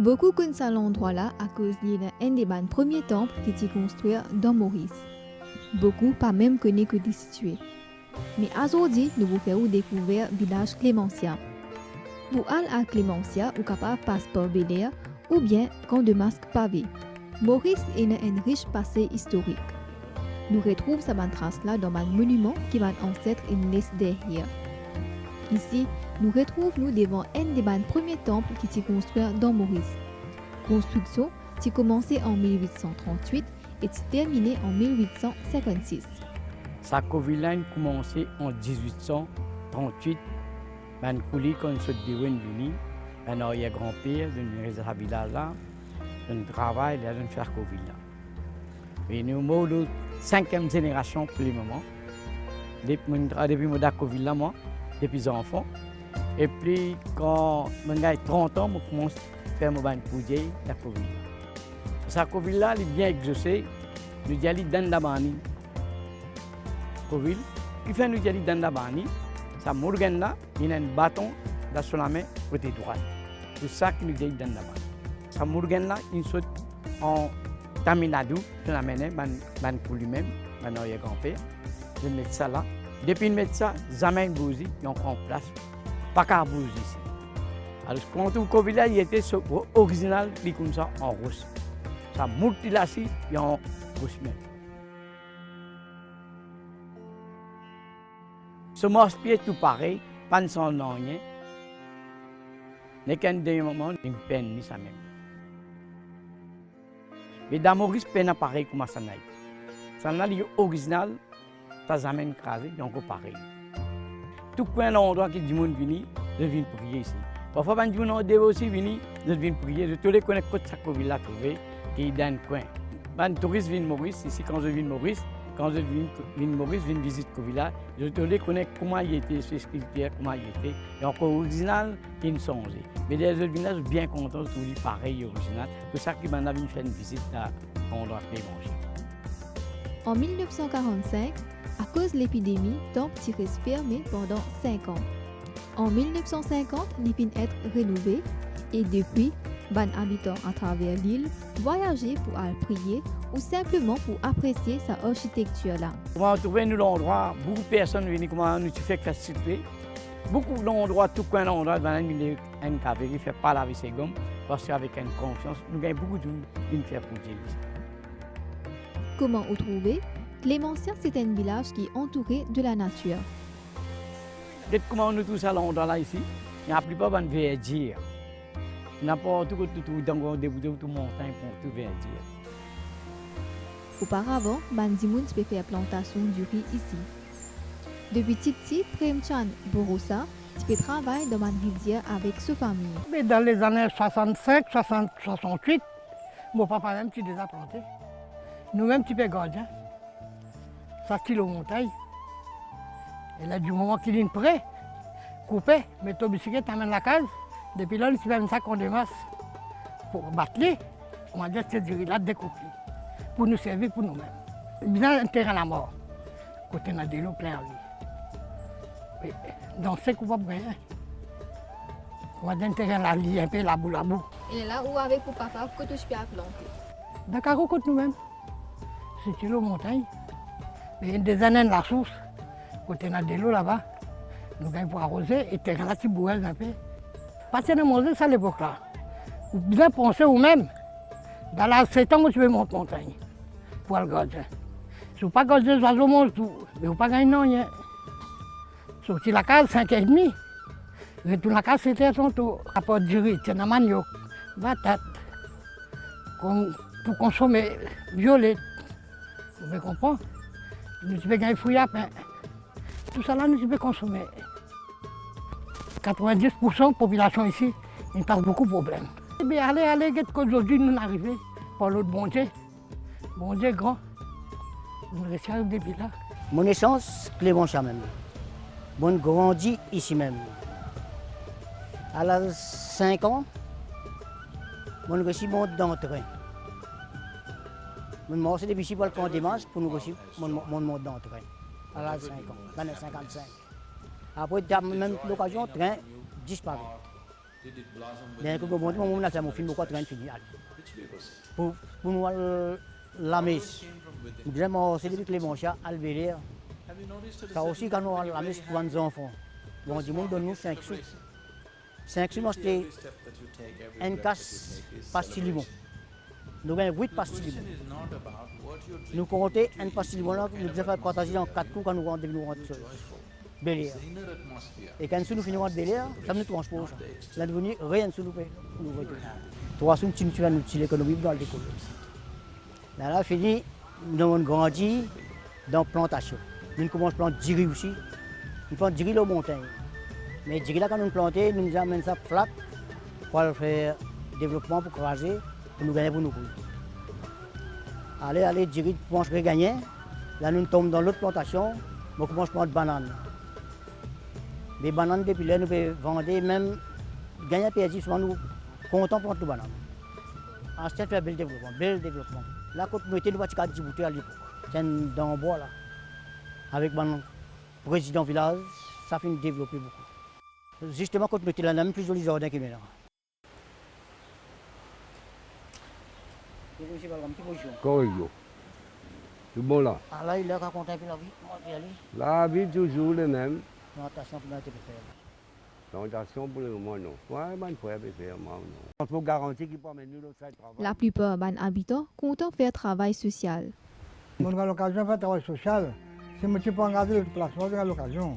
Beaucoup connaissent l'endroit là à cause qu'il y a un des premiers temples qui été construit dans Maurice. Beaucoup pas même connaissent que d'y situé. Mais aujourd'hui, nous vous faisons découvrir le village Clémentia. Pour aller à Clémentia, vous capable de passer par Bel-Air ou bien Camp de Masque pavé. Maurice est un riche passé historique. Nous retrouvons cette trace là dans un monument qui va ancêtre une laisse derrière. Ici, nous retrouvons devant un des premiers temples qui été construit dans Maurice. Construction qui commencé en 1838 et qui terminée en 1856. Sa ville a commencé en 1838. Man couli quand se déroule venu, un arrière-grand-père de sa village là, un travail là, de faire Covid là. Et nous sommes la cinquième génération pour le moment. Depuis mon Covid là, moi, depuis enfant. Et puis quand j'ai 30 ans, je commence à faire mon projet de Covid. Sa Covid là, est bien exaucé. Nous y allons dans la bani. Covid, qui fait nous y aller dans la bani. Sa Morgan là, il a un bâton sur la main côté droit. C'est ça qui nous dit dans la bani. Sa Morgan là, il saute en Tamil Nadu, je l'amène, pour lui-même, mon arrière-grand-père. Je mets ça là. Depuis que je mets ça, jamais une bougie, il prend place. Pas qu'à bouger ici. Alors, quand on Covid là, il était original, il comme ça, en rouge. Ça monte là, et en rouge même. Ce morceau tout pareil, pas de son nom, n'est qu'un des moments, une peine, ni ça même. Mais dans Maurice, peine à pareil comme ça n'a été. Ça n'a pas original, ça jamais écrasé, donc pareil. Tout coin endroit qui dit monde vini, je viens prier ici. Parfois, quand on a aussi vini, je viens prier. Je te les connais que chaque ville là trouvé, qui est dans le coin. Quand touriste vient Maurice, ici quand je viens Maurice, quand je viens Maurice, je viens visiter le village, je te les connais comment il était, ses sculptures, comment il était. Et encore original, il ne change. Mais les autres villages sont bien contents de trouver pareil original. C'est ça qui m'a fait une visite à l'endroit Clémentia. En 1945, à cause de l'épidémie, le temple reste fermé pendant 5 ans. En 1950, l'épine est rénové et depuis, les habitants à travers l'île voyager pour aller prier ou simplement pour apprécier sa architecture là. Comment trouver nous l'endroit, beaucoup de personnes viennent comment nous fait participer. Beaucoup d'endroits, tout coin d'endroits, un café qui ne fait pas laver ses gommes parce qu'avec une confiance, nous avons beaucoup de faire pour Dieu. Comment vous trouver? Clémentia, c'est un village qui est entouré de la nature. Peut-être comment nous tous à l'endroit là ici, il n'y a plus pas de verdure. N'importe où, dans des montagnes pour tout verdure. Auparavant, Bandimoun peut faire plantation du riz ici. Depuis petit, Premchand Borosa peut travailler dans une rizière avec sa famille. Mais dans les années 65, 68, mon papa même tu les a plantés. Nous-mêmes, tu peux gardiens. Ça tire aux montagnes. Et là, du moment qu'il est prêt, coupé, mais ton bicyclette t'amène la case. Depuis là, il se fait un sac en démasse pour battre. On va dire que c'est du riz là découpé pour nous servir pour nous-mêmes. Bien un terrain à la mort, côté on a de l'eau plein en vie. Donc c'est qu'on va rien. On va dire un terrain là, un peu la boule à bout. Et là où avec mon papa, que tu peux planter? D'accord, côté nous-mêmes. C'est l'eau montagne. Mais des années la source, côté on a de l'eau là-bas, nous allons pour arroser et terrain là, tu bois un peu. Parce que nous ça à l'époque là. Vous bien penser vous-même. Dans la 7 ans, tu veux monter montagne pour le gardien. Si vous ne pas garder les oiseaux, mangent tout. Mais vous ne pas gagner rien. Sorti la case, 5h30. Retourne la case, 7h tantôt. À part du riz, tu as un manioc, patate. Pour consommer violette. Vous pouvez comprendre? Nous pouvons gagner fruits à pain. Tout ça là, nous pouvons consommer. 90% de la population ici, il passe beaucoup de problèmes. Eh bien, allez, qu'aujourd'hui nous arrivons par l'autre bon Dieu. Bon Dieu grand. Nous restons depuis là. Mon naissance, Clémentia même. Mon grandi ici même. À l'âge de 5 ans, mon réussi monte dans le train. Mon mort, c'est depuis ici pour le camp des masses pour nous réussir, mon monte dans le train. À l'âge de 5 ans, l'année 55. Après, même l'occasion, le train disparaît. Bien que on a fait mon film, pourquoi tu viens de finir? Pour nous, la messe. Vraiment, c'est depuis Clément Chia, Albélière. Ça aussi, quand nous avons la messe pour nos enfants. Bon, du monde donne nous 5 sous. 5 sous, nous c'était une casse pastille limon. Nous avons 8 pastilles limon. Nous comptons une pastille limon là, nous devons faire partager dans 4 coups quand nous rentrons sur Bélière. Et quand nous finissons de Bélière, ça nous tranche pour ça. Là, nous venons rien sur nous. 3 sous, tu vas nous tirer l'économie dans l'école. Là, fini, nous avons grandi dans la plantation. Nous commençons à planter du riz aussi. Nous plantons du riz aux montagnes. Mais du riz là, quand nous plantons, nous nous amenons ça flat pour faire développement, pour craser, pour nous gagner pour nous couilles. Allez, du riz, pour manger gagner. Là, nous tombons dans l'autre plantation, nous commençons à planter des bananes. Les bananes, depuis là, nous pouvons vendre, même gagner perdu, souvent nous comptons pour les bananes. Ensuite, faire bel développement. Là, quand nous étions, nous avons fait 10 bouteilles à l'époque. C'est dans le bois là. Avec mon président village, ça fait développer beaucoup. Justement, quand nous étions là, on a même plus joli jardin que maintenant. Corrigo. Tout bon là. Ah là, il a raconté un peu la vie. Moi, je vais aller. La vie toujours le même. Plantation pour nous faire. Plantation pour le moment non. Ouais, mon frère peut faire moi non. On faut garantir qu'il peut amener nous au travail. La plupart des habitants comptent faire travail social. On a l'occasion de faire travail social. Si je peux regarder le placement, on a l'occasion.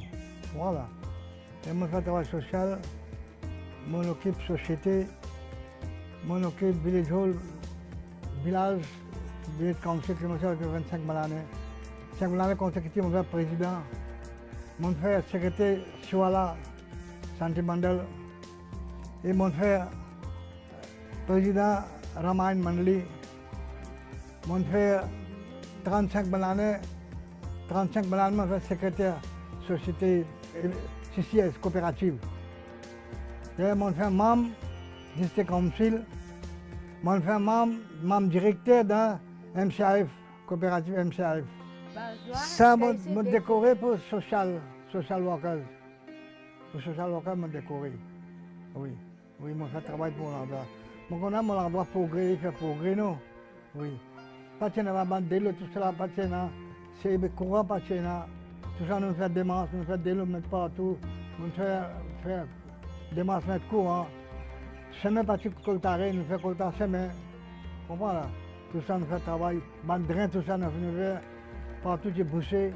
Voilà. Et je fais travail social, je occupe société, je occupe village hall, village council, je fais 25 années. 5 années consécutives, je fais président. Je fais secrétaire Chouala, Santi Mandal. Et je fais président Ramayan Mandali. Je fais 35 années. 35 années, je fais secrétaire société CCS, coopérative. Je fais membre du district council. Je fais membre directeur d'un MCAF, coopérative MCAF. Ça m'a décoré pour social workers. Pour social workers, m'a décoré. Oui, je fais travail pour l'endroit. Je connais mon endroit progrès, faire progrès, non? Oui. Pas de la tout cela, pas de c'est le courant, pas de tout ça, nous faisons des masses, nous faisons des lots, mettre partout. Nous faisons des masses, mettre courant. Semaine, pas de coltaré, nous faisons coltar semaine. Comprends là? Tout ça, nous faisons travail. Bandrin, tout ça, nous faisons partout, c'est bouché.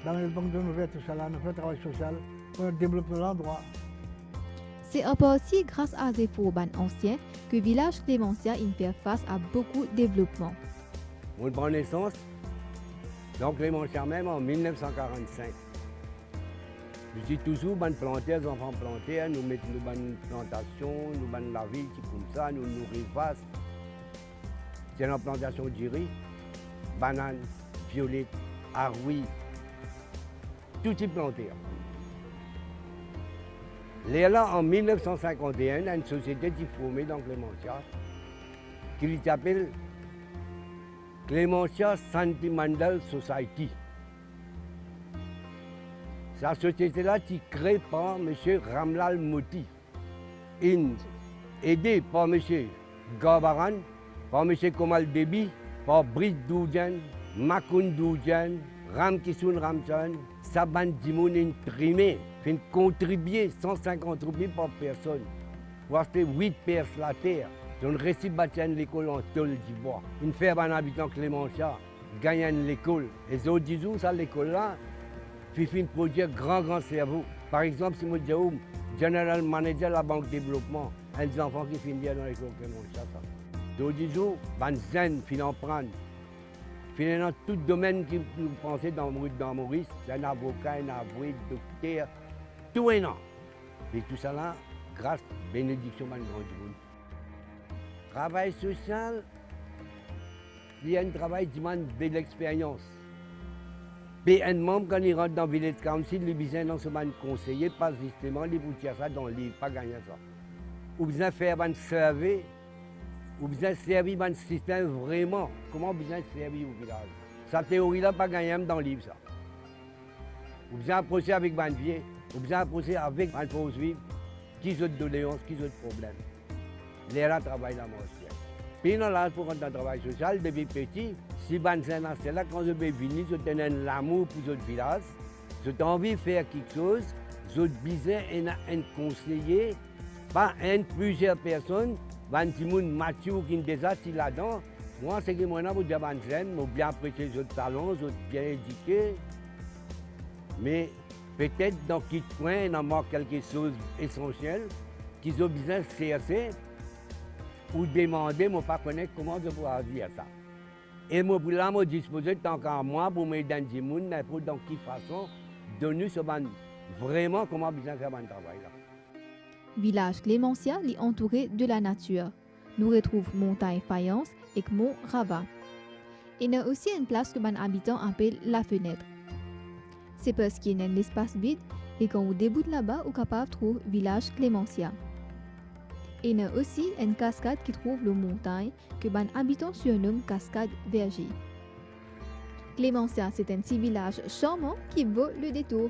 Dans les banques de nouvelles, tout ça, là, nous faisons travail social pour développer l'endroit. C'est en partie grâce à des urbains anciens que le village Clémentia fait face à beaucoup de développement. On prend naissance dans Clémentia même en 1945. Je dis toujours, les enfants plantés, nous mettons nos plantations, nous mettons la ville comme ça, nous nourrissons. C'est une plantation de riz, bananes, violettes, arouilles, tout est planté. Là, en 1951, il y a une société qui est formée dans Clémentia, qui s'appelle Clémentia Sentimental Society. Cette société-là est créée par M. Ramlal Moti, aidé par M. Gabaran, par M. Komal Debi, par Britt Doudjan, Makun Doudjan, Ram Kisun Ramchan, Saban Dimoun imprimé, fait contribuer 150 roupies par personne pour acheter 8 perces la terre. On réussit à bâtir l'école en tôle d'Ivoire. Une ferme en habitant Clémentia gagne l'école. Et les autres disent ça, l'école-là, fait produire grand cerveau. Par exemple, si je dis General Manager de la Banque de Développement, un des enfants qui finissent dans l'école Clémentia. D'autres disent, van zen, fin en prendre. Fin dans tout domaine que nous pensons dans Maurice, c'est un avocat, un avoué, docteur, tout un an. Et tout ça là, grâce à la bénédiction de grand monde. Travail social, il y a un travail qui demande de l'expérience. Et un membre, quand il rentre dans le village council, il besoin dans ce conseiller, pas justement, il boutir ça dans le livre, pas gagner ça. Ou besoin faire un survey, ou besoin servir un système vraiment. Comment besoin servir au village? Cette théorie-là, pas gagner dans le livre, ça. Ou besoin approcher avec un vieux, ou besoin approcher avec un faux vivre. qui ont de doléances, qui ont de problèmes. Les gens travaillent dans mon ciel. Puis dans l'âge pour un travail social, depuis petit, si c'est là quand je suis venu, je tenais l'amour pour ce village, j'ai envie de faire quelque chose, j'ai besoin d'un conseiller, pas plusieurs personnes, 20 personnes matures qui sont déjà là-dedans. Moi, c'est que moi, je suis bien apprécié ce talent, je suis bien éduqué. Mais peut-être dans quel coin, il manque quelque chose d'essentiel qu'ils ont besoin de chercher ou demander, mais pas connaître comment je pourrais dire ça. Et moi, pour là, je disposé tant qu'à moi pour m'aider dans le monde, pour dans quelle façon, donner ce vraiment comment besoin faire un travail là. Village Clémentia est entouré de la nature. Nous retrouvons montagne Faïence et mont Rava. Il y a aussi une place que les habitants appellent la fenêtre. C'est parce qu'il y a un espace vide et quand vous débutez là-bas, vous êtes capable de trouver village Clémentia. Il y a aussi une cascade qui trouve la montagne que les habitants surnomment cascade Verger. Clémentia, c'est un petit village charmant qui vaut le détour.